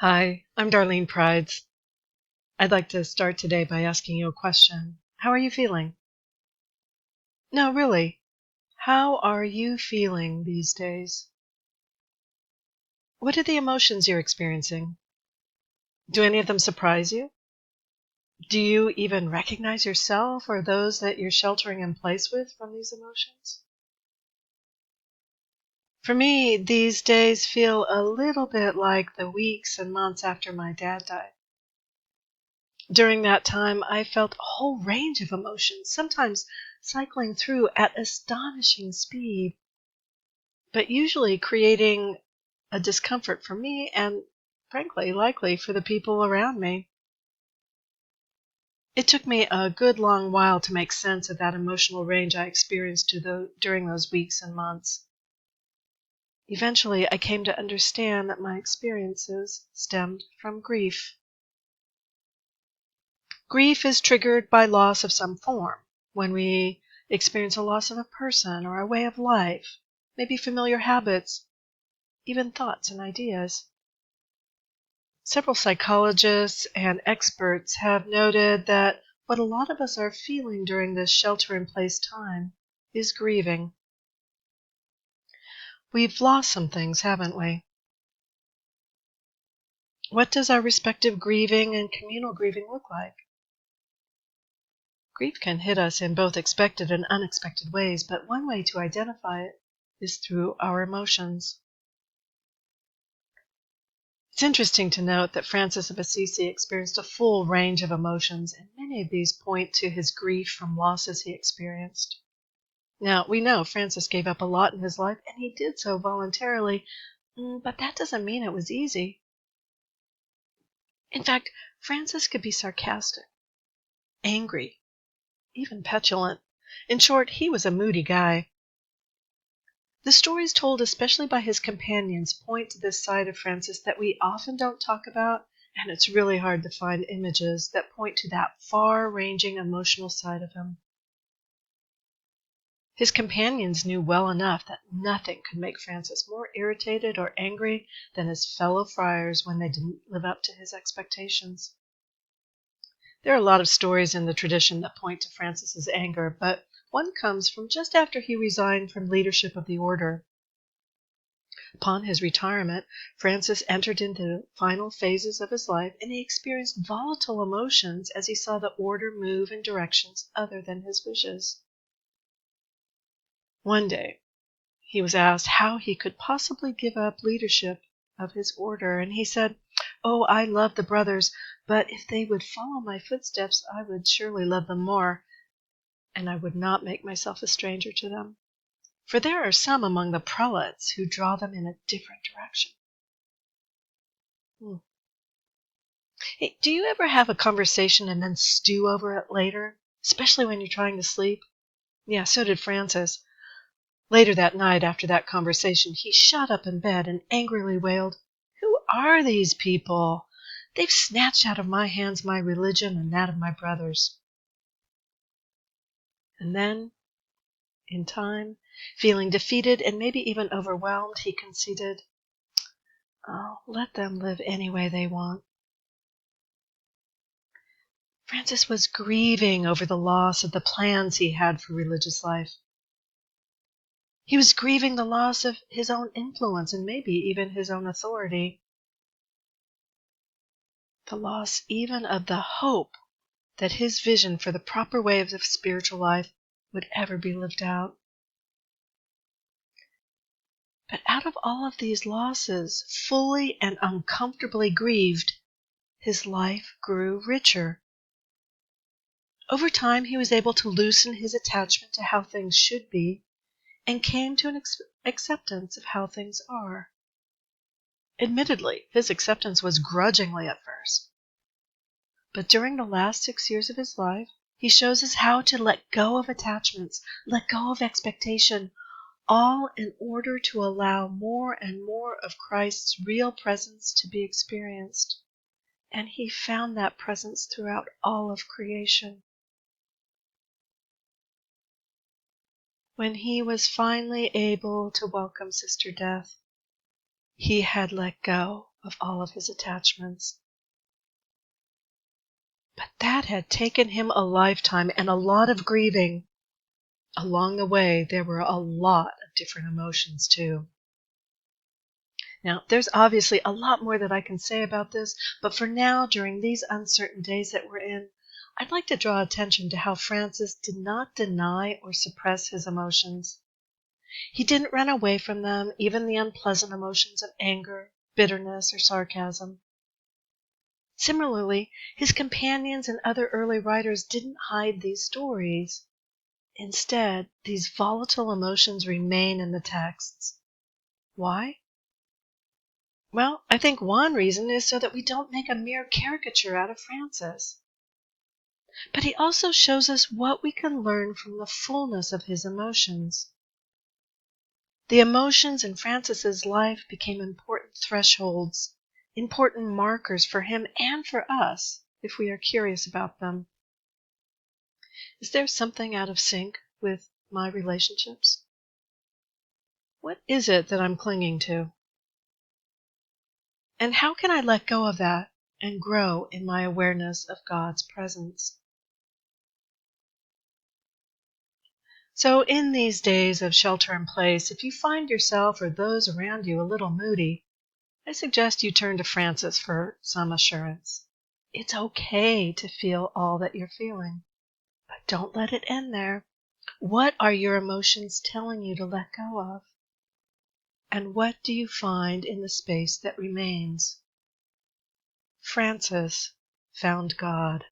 Hi, I'm Darleen Pryds. I'd like to start today by asking you a question. How are you feeling? No, really. How are you feeling these days? What are the emotions you're experiencing? Do any of them surprise you? Do you even recognize yourself or those that you're sheltering in place with from these emotions? For me, these days feel a little bit like the weeks and months after my dad died. During that time, I felt a whole range of emotions, sometimes cycling through at astonishing speed, but usually creating a discomfort for me and, frankly, likely for the people around me. It took me a good long while to make sense of that emotional range I experienced during those weeks and months. Eventually, I came to understand that my experiences stemmed from grief. Grief is triggered by loss of some form. When we experience a loss of a person or a way of life, maybe familiar habits, even thoughts and ideas. Several psychologists and experts have noted that what a lot of us are feeling during this shelter-in-place time is grieving. We've lost some things, haven't we? What does our respective grieving and communal grieving look like? Grief can hit us in both expected and unexpected ways, but one way to identify it is through our emotions. It's interesting to note that Francis of Assisi experienced a full range of emotions, and many of these point to his grief from losses he experienced. Now, we know Francis gave up a lot in his life, and he did so voluntarily, but that doesn't mean it was easy. In fact, Francis could be sarcastic, angry, even petulant. In short, he was a moody guy. The stories told especially by his companions point to this side of Francis that we often don't talk about, and it's really hard to find images that point to that far-ranging emotional side of him. His companions knew well enough that nothing could make Francis more irritated or angry than his fellow friars when they didn't live up to his expectations. There are a lot of stories in the tradition that point to Francis's anger, but one comes from just after he resigned from leadership of the order. Upon his retirement, Francis entered into the final phases of his life, and he experienced volatile emotions as he saw the order move in directions other than his wishes. One day, he was asked how he could possibly give up leadership of his order, and he said, "Oh, I love the brothers, but if they would follow my footsteps, I would surely love them more, and I would not make myself a stranger to them. For there are some among the prelates who draw them in a different direction." Hey, do you ever have a conversation and then stew over it later, especially when you're trying to sleep? Yeah, so did Francis. Later that night, after that conversation, he shot up in bed and angrily wailed, "Who are these people? They've snatched out of my hands my religion and that of my brothers." And then, in time, feeling defeated and maybe even overwhelmed, he conceded, "Oh, let them live any way they want." Francis was grieving over the loss of the plans he had for religious life. He was grieving the loss of his own influence and maybe even his own authority. The loss even of the hope that his vision for the proper way of spiritual life would ever be lived out. But out of all of these losses, fully and uncomfortably grieved, his life grew richer. Over time, he was able to loosen his attachment to how things should be and came to an acceptance of how things are. Admittedly, his acceptance was grudgingly at first. But during the last 6 years of his life, he shows us how to let go of attachments, let go of expectation, all in order to allow more and more of Christ's real presence to be experienced. And he found that presence throughout all of creation. When he was finally able to welcome Sister Death, he had let go of all of his attachments. But that had taken him a lifetime and a lot of grieving. Along the way, there were a lot of different emotions, too. Now, there's obviously a lot more that I can say about this, but for now, during these uncertain days that we're in, I'd like to draw attention to how Francis did not deny or suppress his emotions. He didn't run away from them, even the unpleasant emotions of anger, bitterness, or sarcasm. Similarly, his companions and other early writers didn't hide these stories. Instead, these volatile emotions remain in the texts. Why? Well, I think one reason is so that we don't make a mere caricature out of Francis. But he also shows us what we can learn from the fullness of his emotions. The emotions in Francis's life became important thresholds, important markers for him and for us, if we are curious about them. Is there something out of sync with my relationships? What is it that I'm clinging to? And how can I let go of that and grow in my awareness of God's presence? So in these days of shelter in place, if you find yourself or those around you a little moody, I suggest you turn to Francis for some assurance. It's okay to feel all that you're feeling, but don't let it end there. What are your emotions telling you to let go of? And what do you find in the space that remains? Francis found God.